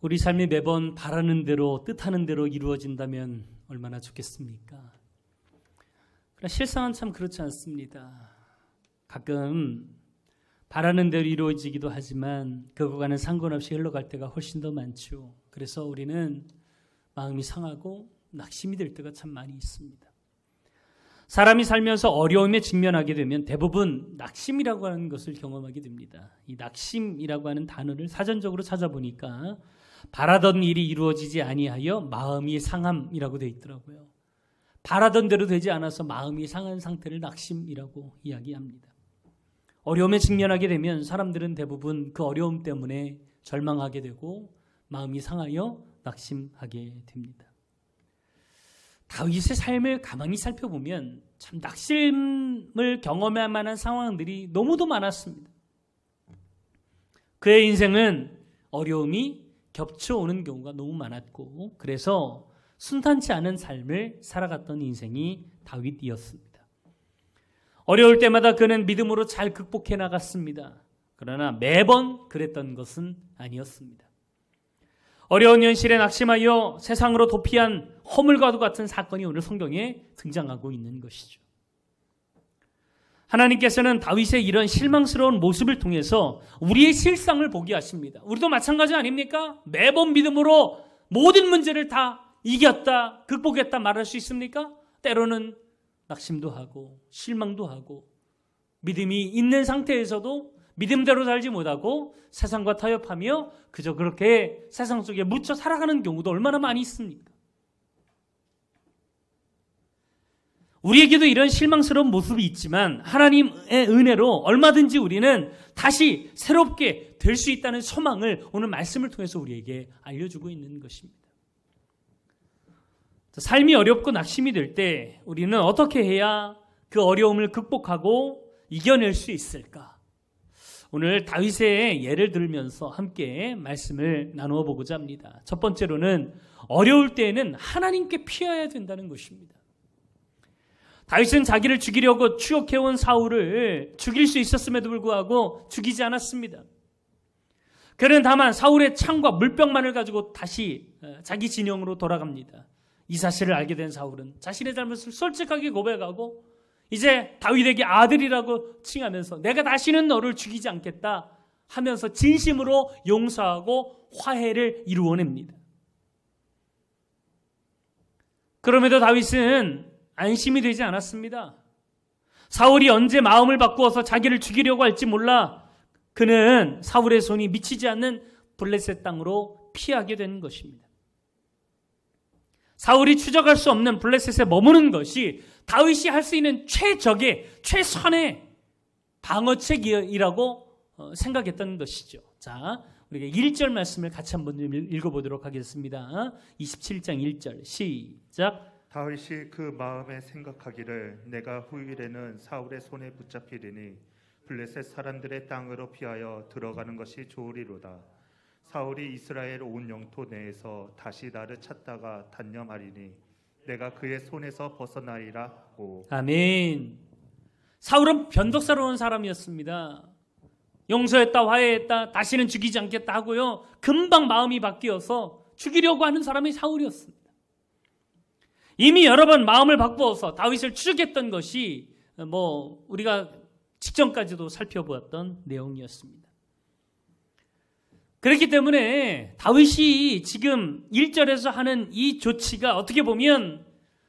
우리 삶이 매번 바라는 대로 뜻하는 대로 이루어진다면 얼마나 좋겠습니까? 그러나 실상은 참 그렇지 않습니다. 가끔 바라는 대로 이루어지기도 하지만 그것과는 상관없이 흘러갈 때가 훨씬 더 많죠. 그래서 우리는 마음이 상하고 낙심이 될 때가 참 많이 있습니다. 사람이 살면서 어려움에 직면하게 되면 대부분 낙심이라고 하는 것을 경험하게 됩니다. 이 낙심이라고 하는 단어를 사전적으로 찾아보니까 바라던 일이 이루어지지 아니하여 마음이 상함이라고 되어 있더라고요. 바라던 대로 되지 않아서 마음이 상한 상태를 낙심이라고 이야기합니다. 어려움에 직면하게 되면 사람들은 대부분 그 어려움 때문에 절망하게 되고 마음이 상하여 낙심하게 됩니다. 다윗의 삶을 가만히 살펴보면 참 낙심을 경험할 만한 상황들이 너무도 많았습니다. 그의 인생은 어려움이 겹쳐오는 경우가 너무 많았고 그래서 순탄치 않은 삶을 살아갔던 인생이 다윗이었습니다. 어려울 때마다 그는 믿음으로 잘 극복해 나갔습니다. 그러나 매번 그랬던 것은 아니었습니다. 어려운 현실에 낙심하여 세상으로 도피한 허물과도 같은 사건이 오늘 성경에 등장하고 있는 것이죠. 하나님께서는 다윗의 이런 실망스러운 모습을 통해서 우리의 실상을 보게 하십니다. 우리도 마찬가지 아닙니까? 매번 믿음으로 모든 문제를 다 이겼다, 극복했다 말할 수 있습니까? 때로는 낙심도 하고 실망도 하고 믿음이 있는 상태에서도 믿음대로 살지 못하고 세상과 타협하며 그저 그렇게 세상 속에 묻혀 살아가는 경우도 얼마나 많이 있습니까? 우리에게도 이런 실망스러운 모습이 있지만 하나님의 은혜로 얼마든지 우리는 다시 새롭게 될 수 있다는 소망을 오늘 말씀을 통해서 우리에게 알려주고 있는 것입니다. 삶이 어렵고 낙심이 될 때 우리는 어떻게 해야 그 어려움을 극복하고 이겨낼 수 있을까? 오늘 다윗의 예를 들면서 함께 말씀을 나누어 보고자 합니다. 첫 번째로는 어려울 때에는 하나님께 피해야 된다는 것입니다. 다윗은 자기를 죽이려고 추격해온 사울을 죽일 수 있었음에도 불구하고 죽이지 않았습니다. 그는 다만 사울의 창과 물병만을 가지고 다시 자기 진영으로 돌아갑니다. 이 사실을 알게 된 사울은 자신의 잘못을 솔직하게 고백하고 이제 다윗에게 아들이라고 칭하면서 내가 다시는 너를 죽이지 않겠다 하면서 진심으로 용서하고 화해를 이루어냅니다. 그럼에도 다윗은 안심이 되지 않았습니다. 사울이 언제 마음을 바꾸어서 자기를 죽이려고 할지 몰라 그는 사울의 손이 미치지 않는 블레셋 땅으로 피하게 된 것입니다. 사울이 추적할 수 없는 블레셋에 머무는 것이 다윗이 할 수 있는 최선의 방어책이라고 생각했던 것이죠. 자, 우리가 1절 말씀을 같이 한번 읽어보도록 하겠습니다. 27장 1절 시작. 다윗이 그 마음에 생각하기를 내가 후일에는 사울의 손에 붙잡히리니 블레셋 사람들의 땅으로 피하여 들어가는 것이 좋으리로다. 사울이 이스라엘 온 영토 내에서 다시 나를 찾다가 단념하리니 내가 그의 손에서 벗어나리라 하고. 아멘. 사울은 변덕스러운 사람이었습니다. 용서했다, 화해했다, 다시는 죽이지 않겠다 하고요. 금방 마음이 바뀌어서 죽이려고 하는 사람이 사울이었습니다. 이미 여러 번 마음을 바꾸어서 다윗을 추적했던 것이 우리가 직전까지도 살펴보았던 내용이었습니다. 그렇기 때문에 다윗이 지금 1절에서 하는 이 조치가 어떻게 보면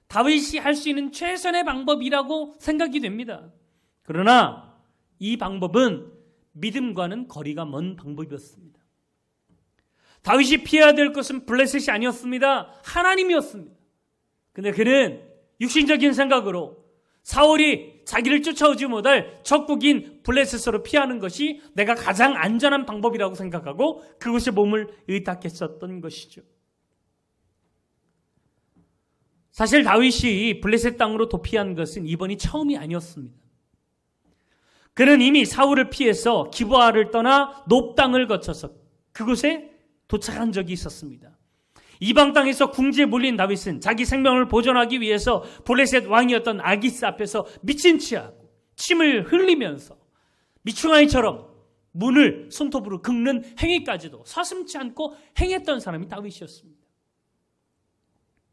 다윗이 할 수 있는 최선의 방법이라고 생각이 됩니다. 그러나 이 방법은 믿음과는 거리가 먼 방법이었습니다. 다윗이 피해야 될 것은 블레셋이 아니었습니다. 하나님이었습니다. 근데 그는 육신적인 생각으로 사울이 자기를 쫓아오지 못할 적국인 블레셋으로 피하는 것이 내가 가장 안전한 방법이라고 생각하고 그곳에 몸을 의탁했었던 것이죠. 사실 다윗이 블레셋 땅으로 도피한 것은 이번이 처음이 아니었습니다. 그는 이미 사울을 피해서 기브아를 떠나 놉 땅을 거쳐서 그곳에 도착한 적이 있었습니다. 이방 땅에서 궁지에 몰린 다윗은 자기 생명을 보존하기 위해서 블레셋 왕이었던 아기스 앞에서 미친 체하고 침을 흘리면서 미충아이처럼 문을 손톱으로 긁는 행위까지도 서슴지 않고 행했던 사람이 다윗이었습니다.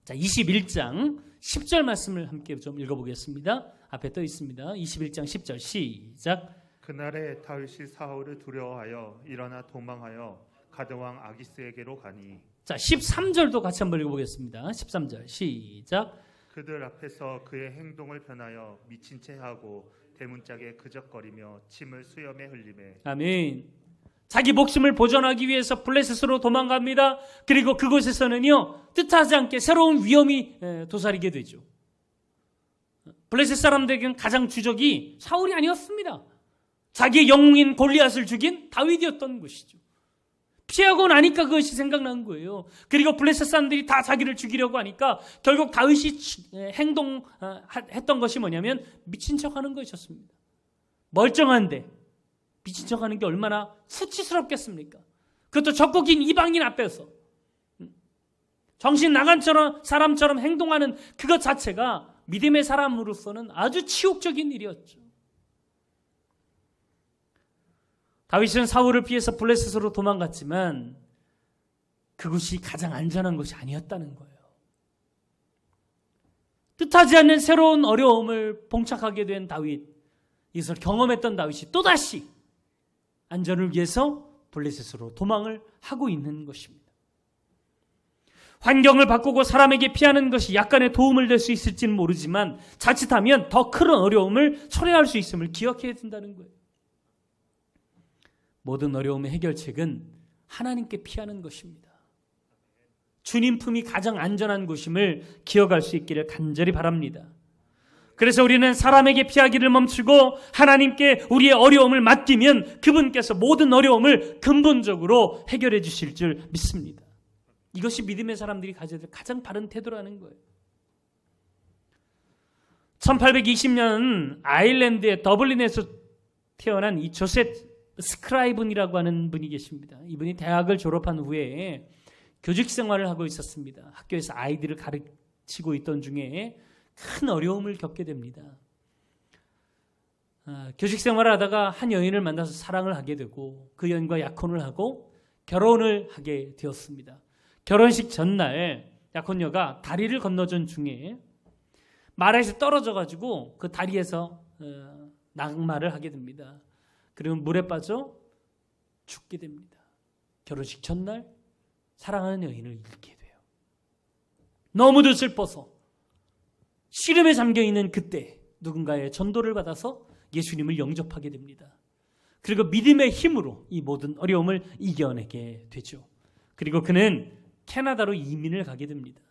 자, 21장 10절 말씀을 함께 좀 읽어보겠습니다. 앞에 떠 있습니다. 21장 10절 시작. 그날에 다윗이 사울을 두려워하여 일어나 도망하여 가드왕 아기스에게로 가니. 자, 13절도 같이 한번 읽어보겠습니다. 13절 시작. 그들 앞에서 그의 행동을 변하여 미친 채 하고 대문짝에 그적거리며 침을 수염에 흘리매. 아멘. 자기 목숨을 보존하기 위해서 블레셋으로 도망갑니다. 그리고 그곳에서는요, 뜻하지 않게 새로운 위험이 도사리게 되죠. 블레셋 사람들에게는 가장 주적이 사울이 아니었습니다. 자기의 영웅인 골리앗을 죽인 다윗이었던 것이죠. 피하고 나니까 그것이 생각난 거예요. 그리고 블레셋 사람들이 다 자기를 죽이려고 하니까 결국 다윗이 행동했던 것이 뭐냐면 미친 척하는 것이었습니다. 멀쩡한데 미친 척하는 게 얼마나 수치스럽겠습니까? 그것도 적국인 이방인 앞에서 정신 나간 사람처럼 행동하는 그것 자체가 믿음의 사람으로서는 아주 치욕적인 일이었죠. 다윗은 사울을 피해서 블레셋으로 도망갔지만 그것이 가장 안전한 것이 아니었다는 거예요. 뜻하지 않는 새로운 어려움을 봉착하게 된 다윗, 이것을 경험했던 다윗이 또다시 안전을 위해서 블레셋으로 도망을 하고 있는 것입니다. 환경을 바꾸고 사람에게 피하는 것이 약간의 도움을 될 수 있을지는 모르지만 자칫하면 더 큰 어려움을 초래할 수 있음을 기억해야 된다는 거예요. 모든 어려움의 해결책은 하나님께 피하는 것입니다. 주님 품이 가장 안전한 곳임을 기억할 수 있기를 간절히 바랍니다. 그래서 우리는 사람에게 피하기를 멈추고 하나님께 우리의 어려움을 맡기면 그분께서 모든 어려움을 근본적으로 해결해 주실 줄 믿습니다. 이것이 믿음의 사람들이 가져야 될 가장 바른 태도라는 거예요. 1820년 아일랜드의 더블린에서 태어난 이 조셉 스크라이븐이라고 하는 분이 계십니다. 이분이 대학을 졸업한 후에 교직 생활을 하고 있었습니다. 학교에서 아이들을 가르치고 있던 중에 큰 어려움을 겪게 됩니다. 교직 생활을 하다가 한 여인을 만나서 사랑을 하게 되고 그 여인과 약혼을 하고 결혼을 하게 되었습니다. 결혼식 전날 약혼녀가 다리를 건너준 중에 말에서 떨어져가지고 그 다리에서 낙마를 하게 됩니다. 그리고 물에 빠져 죽게 됩니다. 결혼식 전날 사랑하는 여인을 잃게 돼요. 너무도 슬퍼서 시름에 잠겨있는 그때 누군가의 전도를 받아서 예수님을 영접하게 됩니다. 그리고 믿음의 힘으로 이 모든 어려움을 이겨내게 되죠. 그리고 그는 캐나다로 이민을 가게 됩니다.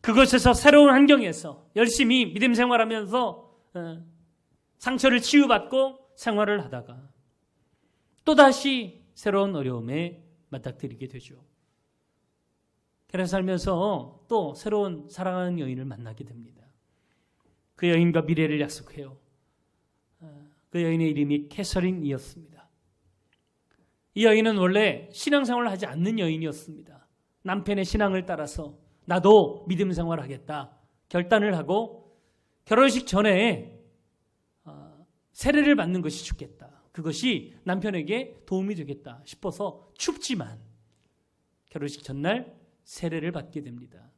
그곳에서 새로운 환경에서 열심히 믿음 생활하면서 상처를 치유받고 생활을 하다가 또다시 새로운 어려움에 맞닥뜨리게 되죠. 캐나다 살면서 또 새로운 사랑하는 여인을 만나게 됩니다. 그 여인과 미래를 약속해요. 그 여인의 이름이 캐서린이었습니다. 이 여인은 원래 신앙생활을 하지 않는 여인이었습니다. 남편의 신앙을 따라서 나도 믿음 생활을 하겠다 결단을 하고 결혼식 전에 세례를 받는 것이 좋겠다. 그것이 남편에게 도움이 되겠다 싶어서 춥지만 결혼식 전날 세례를 받게 됩니다.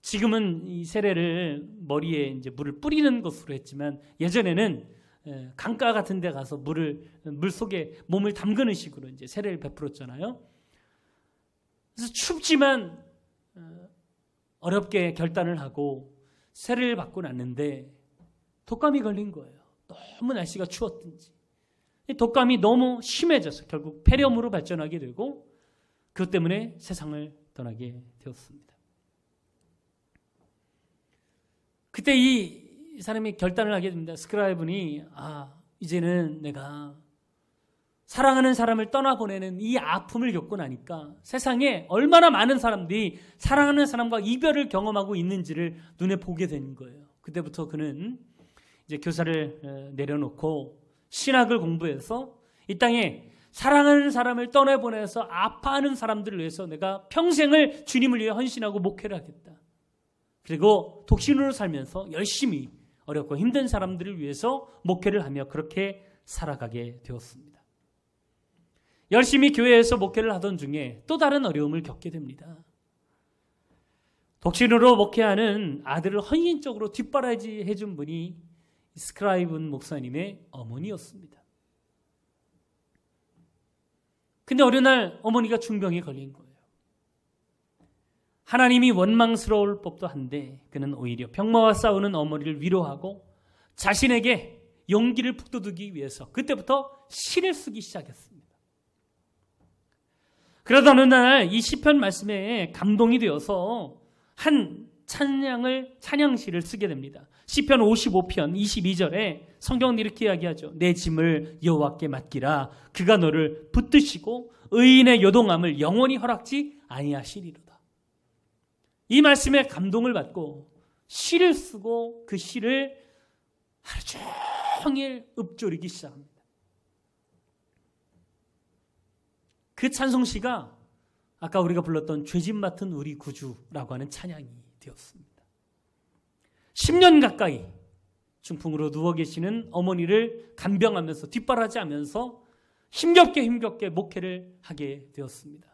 지금은 이 세례를 머리에 이제 물을 뿌리는 것으로 했지만 예전에는 강가 같은 데 가서 물 속에 몸을 담그는 식으로 이제 세례를 베풀었잖아요. 그래서 춥지만 어렵게 결단을 하고 세례를 받고 났는데 독감이 걸린 거예요. 너무 날씨가 추웠든지. 독감이 너무 심해져서 결국 폐렴으로 발전하게 되고 그것 때문에 세상을 떠나게 되었습니다. 그때 이 사람이 결단을 하게 됩니다. 스크라이븐이 이제는 내가 사랑하는 사람을 떠나보내는 이 아픔을 겪고 나니까 세상에 얼마나 많은 사람들이 사랑하는 사람과 이별을 경험하고 있는지를 눈에 보게 된 거예요. 그때부터 그는 이제 교사를 내려놓고 신학을 공부해서 이 땅에 사랑하는 사람을 떠내보내서 아파하는 사람들을 위해서 내가 평생을 주님을 위해 헌신하고 목회를 하겠다. 그리고 독신으로 살면서 열심히 어렵고 힘든 사람들을 위해서 목회를 하며 그렇게 살아가게 되었습니다. 열심히 교회에서 목회를 하던 중에 또 다른 어려움을 겪게 됩니다. 독신으로 목회하는 아들을 헌신적으로 뒷바라지 해준 분이 스크라이븐 목사님의 어머니였습니다. 근데 어느 날 어머니가 중병에 걸린 거예요. 하나님이 원망스러울 법도 한데 그는 오히려 병마와 싸우는 어머니를 위로하고 자신에게 용기를 북돋우기 위해서 그때부터 시를 쓰기 시작했습니다. 그러다 어느 날 이 시편 말씀에 감동이 되어서 한 찬양시를 쓰게 됩니다. 시편 55편 22절에 성경은 이렇게 이야기하죠. 내 짐을 여호와께 맡기라. 그가 너를 붙드시고 의인의 요동함을 영원히 허락지 아니하시리로다. 이 말씀에 감동을 받고 시를 쓰고 그 시를 하루 종일 읊조리기 시작합니다. 그 찬송시가 아까 우리가 불렀던 죄짐 맡은 우리 구주라고 하는 찬양이 되었습니다. 10년 가까이 중풍으로 누워 계시는 어머니를 간병하면서 뒷바라지하면서 힘겹게 목회를 하게 되었습니다.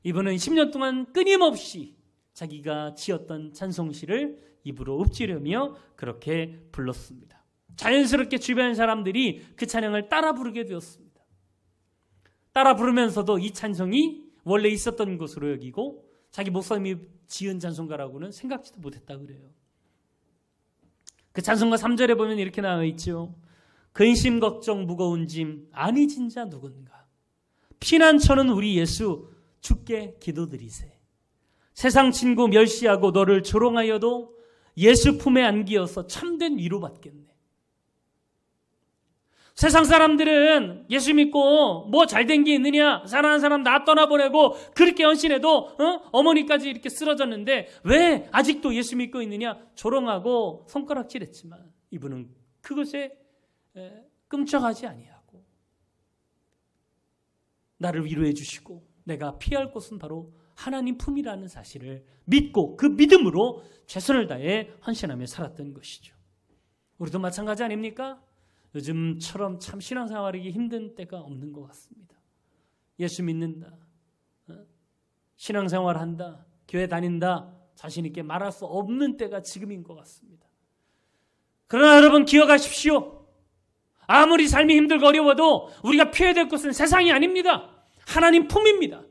이분은 10년 동안 끊임없이 자기가 지었던 찬송시를 입으로 읊지르며 그렇게 불렀습니다. 자연스럽게 주변 사람들이 그 찬양을 따라 부르게 되었습니다. 따라 부르면서도 이 찬송이 원래 있었던 것으로 여기고 자기 목사님이 지은 찬송가라고는 생각지도 못했다 그래요. 그 찬송가 3절에 보면 이렇게 나와 있죠. 근심 걱정 무거운 짐 아니 진자 누군가 피난처는 우리 예수 주께 기도드리세. 세상 친구 멸시하고 너를 조롱하여도 예수 품에 안기어서 참된 위로받겠네. 세상 사람들은 예수 믿고 뭐 잘된 게 있느냐, 사랑하는 사람 나 떠나보내고 그렇게 헌신해도 어머니까지 이렇게 쓰러졌는데 왜 아직도 예수 믿고 있느냐 조롱하고 손가락질했지만 이분은 그것에 끔찍하지 아니하고 나를 위로해 주시고 내가 피할 곳은 바로 하나님 품이라는 사실을 믿고 그 믿음으로 최선을 다해 헌신하며 살았던 것이죠. 우리도 마찬가지 아닙니까? 요즘처럼 참 신앙생활하기 힘든 때가 없는 것 같습니다. 예수 믿는다, 신앙생활한다, 교회 다닌다 자신 있게 말할 수 없는 때가 지금인 것 같습니다. 그러나 여러분 기억하십시오. 아무리 삶이 힘들고 어려워도 우리가 피해야 될 것은 세상이 아닙니다. 하나님 품입니다.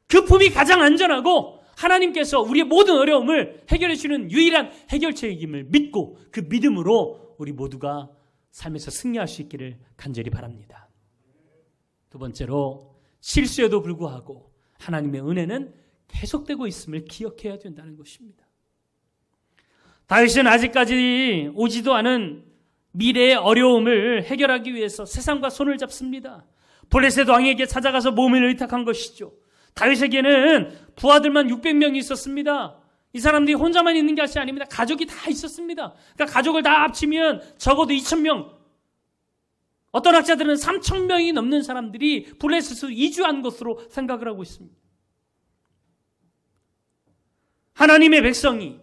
그 품이 가장 안전하고 하나님께서 우리의 모든 어려움을 해결해 주시는 유일한 해결책임을 믿고 그 믿음으로 우리 모두가 삶에서 승리할 수 있기를 간절히 바랍니다. 두 번째로 실수에도 불구하고 하나님의 은혜는 계속되고 있음을 기억해야 된다는 것입니다. 다윗은 아직까지 오지도 않은 미래의 어려움을 해결하기 위해서 세상과 손을 잡습니다. 블레셋 왕에게 찾아가서 몸을 의탁한 것이죠. 다윗에게는 부하들만 600명이 있었습니다. 이 사람들이 혼자만 있는 것이 아닙니다. 가족이 다 있었습니다. 그러니까 가족을 다 합치면 적어도 2,000명, 어떤 학자들은 3,000명이 넘는 사람들이 블레셋으로 이주한 것으로 생각을 하고 있습니다. 하나님의 백성이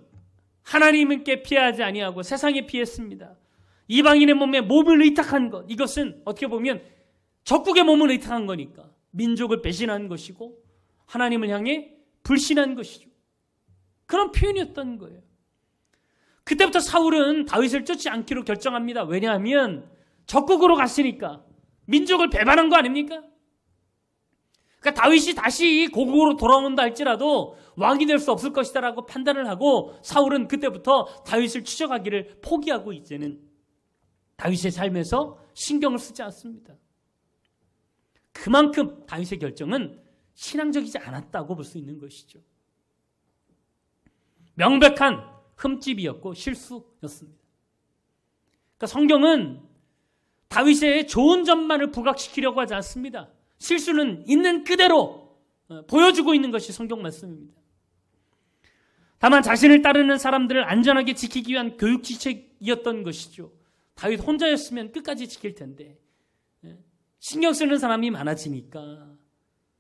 하나님께 피하지 아니하고 세상에 피했습니다. 이방인의 몸을 의탁한 것, 이것은 어떻게 보면 적국의 몸을 의탁한 거니까 민족을 배신한 것이고 하나님을 향해 불신한 것이죠. 그런 표현이었던 거예요. 그때부터 사울은 다윗을 쫓지 않기로 결정합니다. 왜냐하면 적국으로 갔으니까 민족을 배반한 거 아닙니까? 그러니까 다윗이 다시 고국으로 돌아온다 할지라도 왕이 될 수 없을 것이다라고 판단을 하고 사울은 그때부터 다윗을 추적하기를 포기하고 이제는 다윗의 삶에서 신경을 쓰지 않습니다. 그만큼 다윗의 결정은 신앙적이지 않았다고 볼 수 있는 것이죠. 명백한 흠집이었고 실수였습니다. 그러니까 성경은 다윗의 좋은 점만을 부각시키려고 하지 않습니다. 실수는 있는 그대로 보여주고 있는 것이 성경 말씀입니다. 다만 자신을 따르는 사람들을 안전하게 지키기 위한 교육지책이었던 것이죠. 다윗 혼자였으면 끝까지 지킬 텐데 신경 쓰는 사람이 많아지니까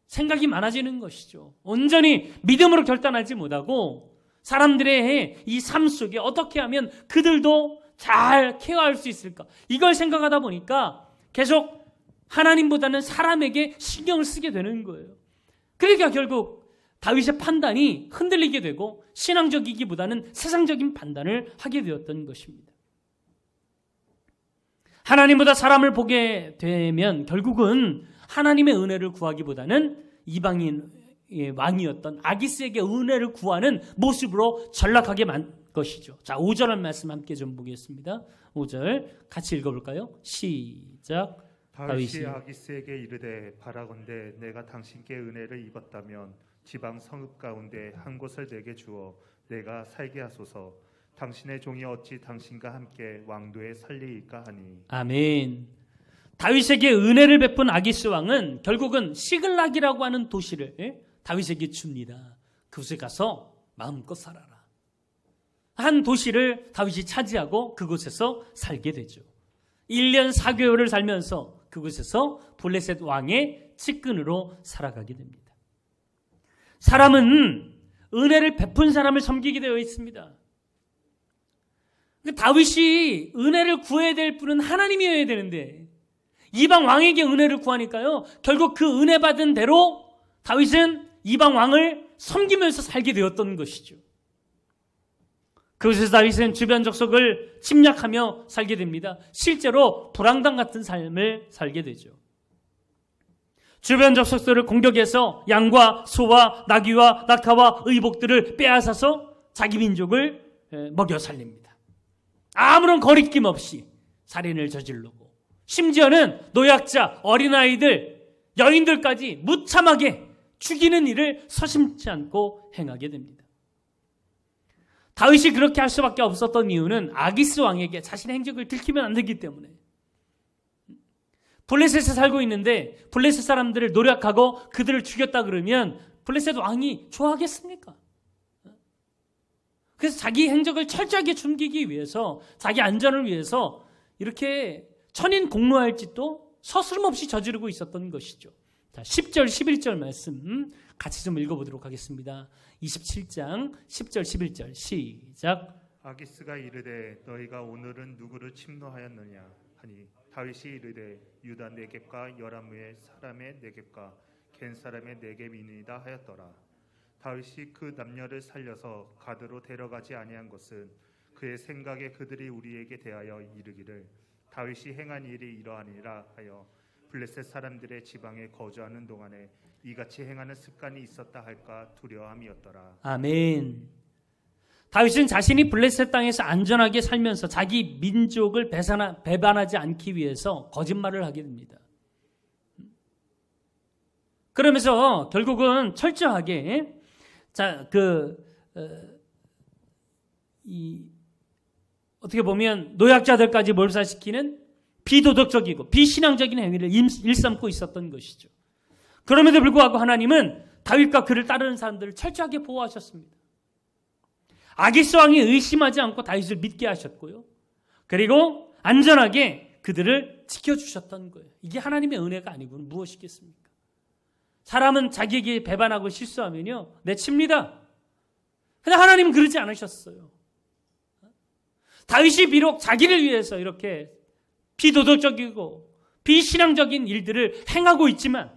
생각이 많아지는 것이죠. 온전히 믿음으로 결단하지 못하고 사람들의 이 삶 속에 어떻게 하면 그들도 잘 케어할 수 있을까, 이걸 생각하다 보니까 계속 하나님보다는 사람에게 신경을 쓰게 되는 거예요. 그러니까 결국 다윗의 판단이 흔들리게 되고 신앙적이기보다는 세상적인 판단을 하게 되었던 것입니다. 하나님보다 사람을 보게 되면 결국은 하나님의 은혜를 구하기보다는 이방인의 왕이었던 아기스에게 은혜를 구하는 모습으로 전락하게 만 것이죠. 자, 5절 말씀 함께 좀 보겠습니다. 5절 같이 읽어볼까요? 시작. 다윗이 아기스에게 이르되 바라건대 내가 당신께 은혜를 입었다면 지방 성읍 가운데 한 곳을 내게 주어 내가 살게 하소서. 당신의 종이 어찌 당신과 함께 왕도에 살리이까 하니. 아멘. 다윗에게 은혜를 베푼 아기스 왕은 결국은 시글락이라고 하는 도시를 다윗에게 줍니다. 그곳에 가서 마음껏 살아라. 한 도시를 다윗이 차지하고 그곳에서 살게 되죠. 1년 4개월을 살면서 그곳에서 블레셋 왕의 측근으로 살아가게 됩니다. 사람은 은혜를 베푼 사람을 섬기게 되어 있습니다. 다윗이 은혜를 구해야 될 분은 하나님이어야 되는데 이방 왕에게 은혜를 구하니까요, 결국 그 은혜 받은 대로 다윗은 이방 왕을 섬기면서 살게 되었던 것이죠. 그곳에서 다윗은 주변 족속을 침략하며 살게 됩니다. 실제로 불황당 같은 삶을 살게 되죠. 주변 족속들을 공격해서 양과 소와 나귀와 낙타와 의복들을 빼앗아서 자기 민족을 먹여 살립니다. 아무런 거리낌 없이 살인을 저지르고 심지어는 노약자, 어린아이들, 여인들까지 무참하게 죽이는 일을 서심치 않고 행하게 됩니다. 다윗이 그렇게 할 수밖에 없었던 이유는 아기스 왕에게 자신의 행적을 들키면 안 되기 때문에. 블레셋에 살고 있는데 블레셋 사람들을 노략하고 그들을 죽였다 그러면 블레셋 왕이 좋아하겠습니까? 그래서 자기 행적을 철저하게 숨기기 위해서, 자기 안전을 위해서 이렇게 천인 공노할 짓도 서스름없이 저지르고 있었던 것이죠. 자, 10절, 11절 말씀 같이 좀 읽어보도록 하겠습니다. 27장 10절, 11절 시작. 아기스가 이르되 너희가 오늘은 누구를 침노하였느냐 하니 다윗이 이르되 유다 네겝과 여라무의 사람의 네겝과 겐 사람의 네겝이니이다 하였더라. 다윗이 그 남녀를 살려서 가드로 데려가지 아니한 것은 그의 생각에 그들이 우리에게 대하여 이르기를 다윗이 행한 일이 이러하니라 하여 블레셋 사람들의 지방에 거주하는 동안에 이같이 행하는 습관이 있었다 할까 두려움이었더라. 아멘. 다윗은 자신이 블레셋 땅에서 안전하게 살면서 자기 민족을 배반하지 않기 위해서 거짓말을 하게 됩니다. 그러면서 결국은 철저하게 어떻게 보면 노약자들까지 몰살시키는 비도덕적이고 비신앙적인 행위를 일삼고 있었던 것이죠. 그럼에도 불구하고 하나님은 다윗과 그를 따르는 사람들을 철저하게 보호하셨습니다. 아기스 왕이 의심하지 않고 다윗을 믿게 하셨고요. 그리고 안전하게 그들을 지켜주셨던 거예요. 이게 하나님의 은혜가 아니고는 무엇이겠습니까? 사람은 자기에게 배반하고 실수하면요, 내칩니다. 근데 하나님은 그러지 않으셨어요. 다윗이 비록 자기를 위해서 이렇게 비도덕적이고 비신앙적인 일들을 행하고 있지만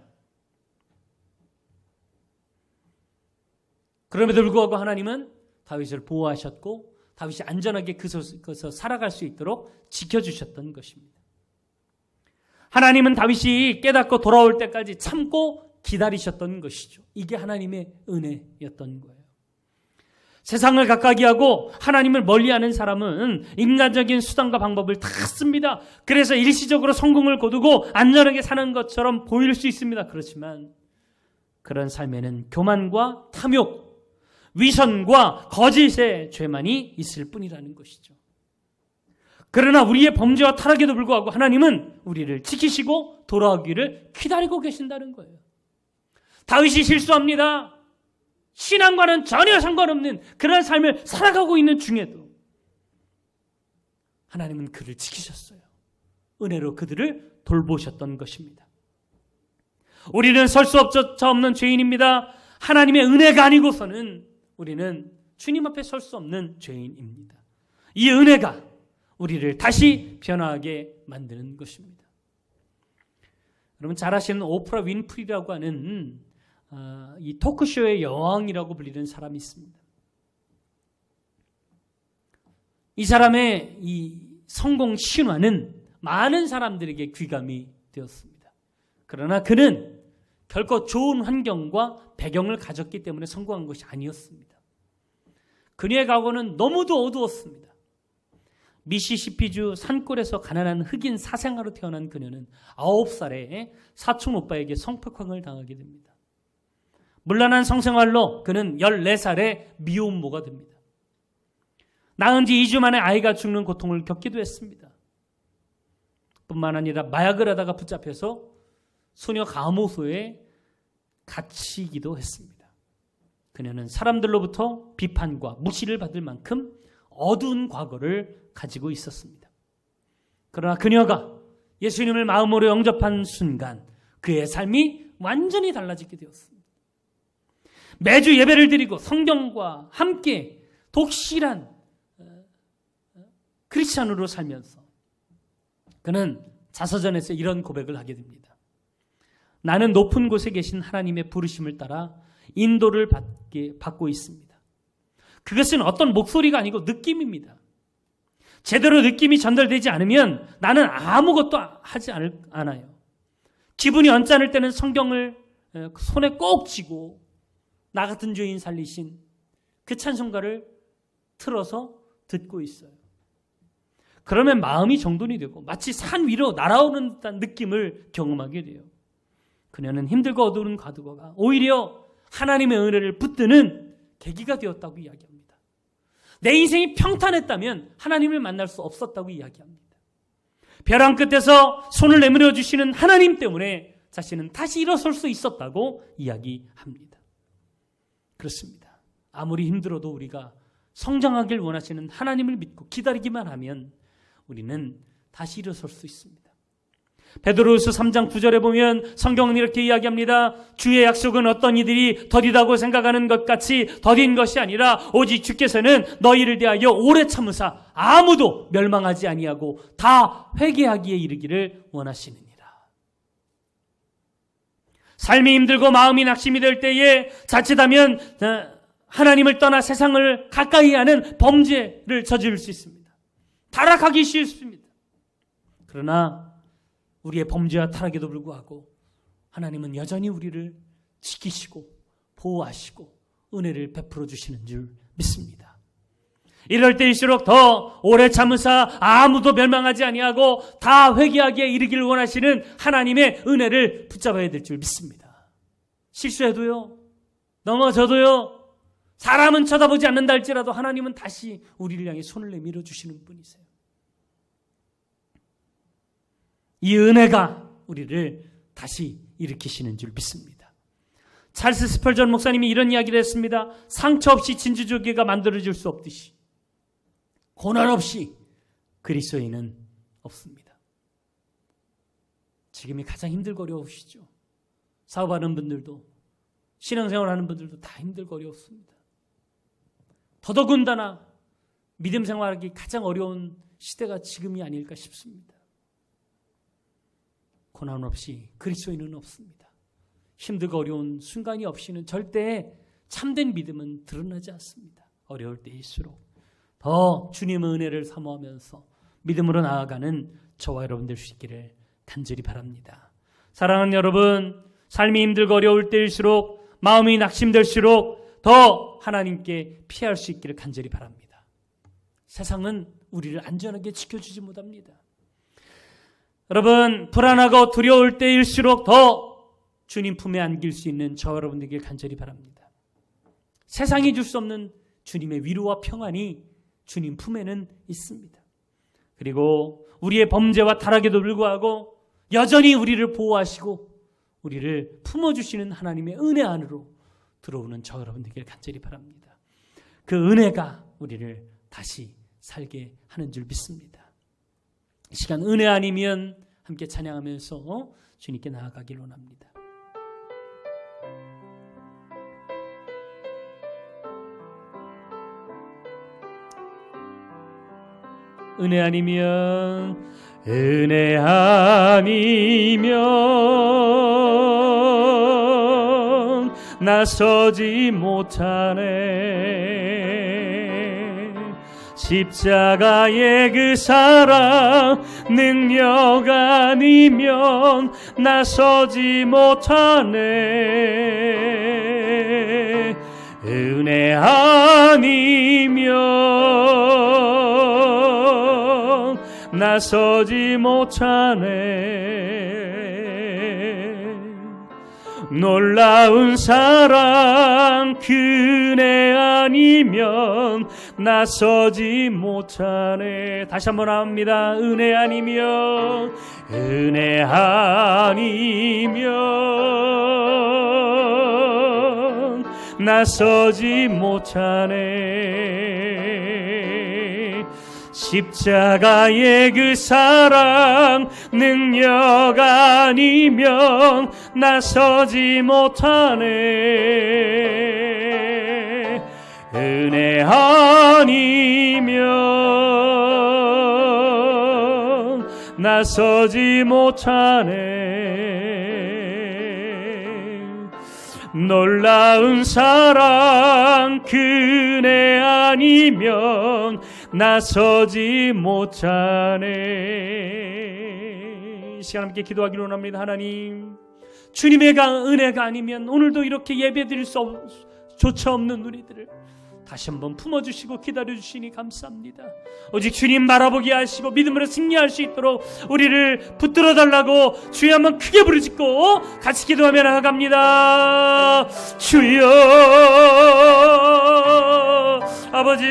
그럼에도 불구하고 하나님은 다윗을 보호하셨고 다윗이 안전하게 그곳에서 살아갈 수 있도록 지켜주셨던 것입니다. 하나님은 다윗이 깨닫고 돌아올 때까지 참고 기다리셨던 것이죠. 이게 하나님의 은혜였던 거예요. 세상을 가까이 하고 하나님을 멀리하는 사람은 인간적인 수단과 방법을 다 씁니다. 그래서 일시적으로 성공을 거두고 안전하게 사는 것처럼 보일 수 있습니다. 그렇지만 그런 삶에는 교만과 탐욕, 위선과 거짓의 죄만이 있을 뿐이라는 것이죠. 그러나 우리의 범죄와 타락에도 불구하고 하나님은 우리를 지키시고 돌아오기를 기다리고 계신다는 거예요. 다윗이 실수합니다. 신앙과는 전혀 상관없는 그런 삶을 살아가고 있는 중에도 하나님은 그를 지키셨어요. 은혜로 그들을 돌보셨던 것입니다. 우리는 설 수 없는 죄인입니다. 하나님의 은혜가 아니고서는 우리는 주님 앞에 설 수 없는 죄인입니다. 이 은혜가 우리를 다시 변화하게 만드는 것입니다. 여러분 잘 아시는 오프라 윈프리라고 하는 이 토크쇼의 여왕이라고 불리는 사람이 있습니다. 이 사람의 이 성공 신화는 많은 사람들에게 귀감이 되었습니다. 그러나 그는 결코 좋은 환경과 배경을 가졌기 때문에 성공한 것이 아니었습니다. 그녀의 과거는 너무도 어두웠습니다. 미시시피주 산골에서 가난한 흑인 사생아로 태어난 그녀는 9살에 사촌 오빠에게 성폭행을 당하게 됩니다. 문란한 성생활로 그는 14살에 미혼모가 됩니다. 낳은 지 2주 만에 아이가 죽는 고통을 겪기도 했습니다. 뿐만 아니라 마약을 하다가 붙잡혀서 소녀 감호소에 갇히기도 했습니다. 그녀는 사람들로부터 비판과 무시를 받을 만큼 어두운 과거를 가지고 있었습니다. 그러나 그녀가 예수님을 마음으로 영접한 순간 그의 삶이 완전히 달라지게 되었습니다. 매주 예배를 드리고 성경과 함께 독실한 크리스찬으로 살면서 그는 자서전에서 이런 고백을 하게 됩니다. 나는 높은 곳에 계신 하나님의 부르심을 따라 인도를 받고 있습니다. 그것은 어떤 목소리가 아니고 느낌입니다. 제대로 느낌이 전달되지 않으면 나는 아무것도 하지 않아요. 기분이 언짢을 때는 성경을 손에 꼭 쥐고 나 같은 죄인 살리신 그 찬송가를 틀어서 듣고 있어요. 그러면 마음이 정돈이 되고 마치 산 위로 날아오는 듯한 느낌을 경험하게 돼요. 그녀는 힘들고 어두운 과거가 오히려 하나님의 은혜를 붙드는 계기가 되었다고 이야기합니다. 내 인생이 평탄했다면 하나님을 만날 수 없었다고 이야기합니다. 벼랑 끝에서 손을 내밀어 주시는 하나님 때문에 자신은 다시 일어설 수 있었다고 이야기합니다. 그렇습니다. 아무리 힘들어도 우리가 성장하길 원하시는 하나님을 믿고 기다리기만 하면 우리는 다시 일어설 수 있습니다. 베드로후서 3장 9절에 보면 성경은 이렇게 이야기합니다. 주의 약속은 어떤 이들이 더디다고 생각하는 것 같이 더딘 것이 아니라 오직 주께서는 너희를 대하여 오래 참으사 아무도 멸망하지 아니하고 다 회개하기에 이르기를 원하시느니라. 삶이 힘들고 마음이 낙심이 될 때에 자칫하면 하나님을 떠나 세상을 가까이 하는 범죄를 저지를 수 있습니다. 타락하기 쉽습니다. 그러나 우리의 범죄와 타락에도 불구하고 하나님은 여전히 우리를 지키시고 보호하시고 은혜를 베풀어 주시는 줄 믿습니다. 이럴 때일수록 더 오래 참으사 아무도 멸망하지 아니하고 다 회개하기에 이르기를 원하시는 하나님의 은혜를 붙잡아야 될 줄 믿습니다. 실수해도요, 넘어져도요, 사람은 쳐다보지 않는다 할지라도 하나님은 다시 우리를 향해 손을 내밀어 주시는 분이세요. 이 은혜가 우리를 다시 일으키시는 줄 믿습니다. 찰스 스펄전 목사님이 이런 이야기를 했습니다. 상처 없이 진주조개가 만들어질 수 없듯이 고난 없이 그리스도인은 없습니다. 지금이 가장 힘들고 어려우시죠. 사업하는 분들도 신앙생활하는 분들도 다 힘들고 어렵습니다. 더더군다나 믿음 생활하기 가장 어려운 시대가 지금이 아닐까 싶습니다. 고난 없이 그리스도인은 없습니다. 힘들고 어려운 순간이 없이는 절대 참된 믿음은 드러나지 않습니다. 어려울 때일수록 더 주님의 은혜를 사모하면서 믿음으로 나아가는 저와 여러분 될 수 있기를 간절히 바랍니다. 사랑하는 여러분, 삶이 힘들고 어려울 때일수록 마음이 낙심될수록 더 하나님께 피할 수 있기를 간절히 바랍니다. 세상은 우리를 안전하게 지켜주지 못합니다. 여러분, 불안하고 두려울 때일수록 더 주님 품에 안길 수 있는 저와 여러분들에게 간절히 바랍니다. 세상이 줄 수 없는 주님의 위로와 평안이 주님 품에는 있습니다. 그리고 우리의 범죄와 타락에도 불구하고 여전히 우리를 보호하시고 우리를 품어주시는 하나님의 은혜 안으로 들어오는 저와 여러분들에게 간절히 바랍니다. 그 은혜가 우리를 다시 살게 하는 줄 믿습니다. 이 시간 은혜 아니면 함께 찬양하면서 주님께 나아가길 원합니다. 은혜 아니면 은혜 아니면 나서지 못하네. 십자가의 그 사랑 능력 아니면 나서지 못하네. 은혜 아니면 나서지 못하네. 놀라운 사랑 그네 아니면 나서지 못하네. 다시 한번 합니다. 은혜 아니면 나서지 못하네. 십자가의 그 사랑 능력 아니면 나서지 못하네. 은혜 아니면 나서지 못하네. 놀라운 사랑 그네 아니면 나서지 못하네. 이 시간 함께 기도하기로 합니다. 하나님, 주님의 은혜가 아니면 오늘도 이렇게 예배드릴 조차 없는 우리들을 다시 한번 품어주시고 기다려주시니 감사합니다. 오직 주님 바라보게 하시고 믿음으로 승리할 수 있도록 우리를 붙들어 달라고 주여 한번 크게 부르짖고 같이 기도하며 나아갑니다. 주여 아버지,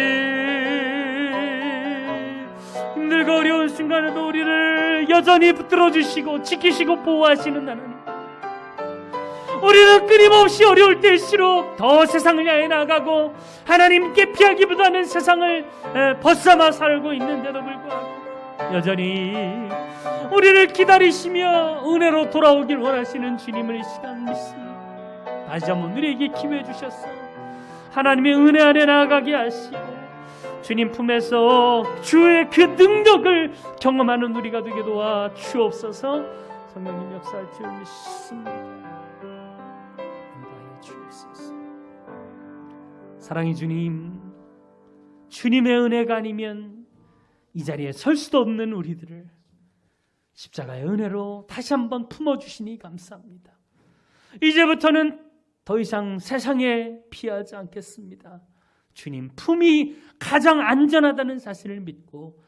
힘들고 어려운 순간에도 우리를 여전히 붙들어 주시고 지키시고 보호하시는 하나님, 우리는 끊임없이 어려울 때일수록 더 세상을 향해 나가고 하나님께 피하기보다는 세상을 벗삼아 살고 있는데도 불구하고 여전히 우리를 기다리시며 은혜로 돌아오길 원하시는 주님을 이 시간 믿습니다. 다시 한번 우리에게 기회해 주셔서 하나님의 은혜 안에 나아가게 하시고 주님 품에서 주의 그 능력을 경험하는 우리가 되게 도와 주옵소서. 성령님 역사할 줄 믿습니다. 사랑의 주님, 주님의 은혜가 아니면 이 자리에 설 수도 없는 우리들을 십자가의 은혜로 다시 한번 품어주시니 감사합니다. 이제부터는 더 이상 세상에 피하지 않겠습니다. 주님 품이 가장 안전하다는 사실을 믿고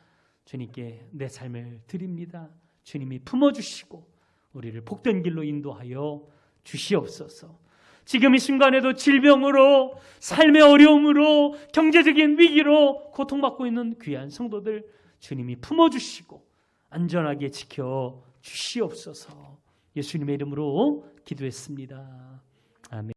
주님께 내 삶을 드립니다. 주님이 품어주시고 우리를 복된 길로 인도하여 주시옵소서. 지금 이 순간에도 질병으로, 삶의 어려움으로, 경제적인 위기로 고통받고 있는 귀한 성도들 주님이 품어주시고 안전하게 지켜주시옵소서. 예수님의 이름으로 기도했습니다. 아멘.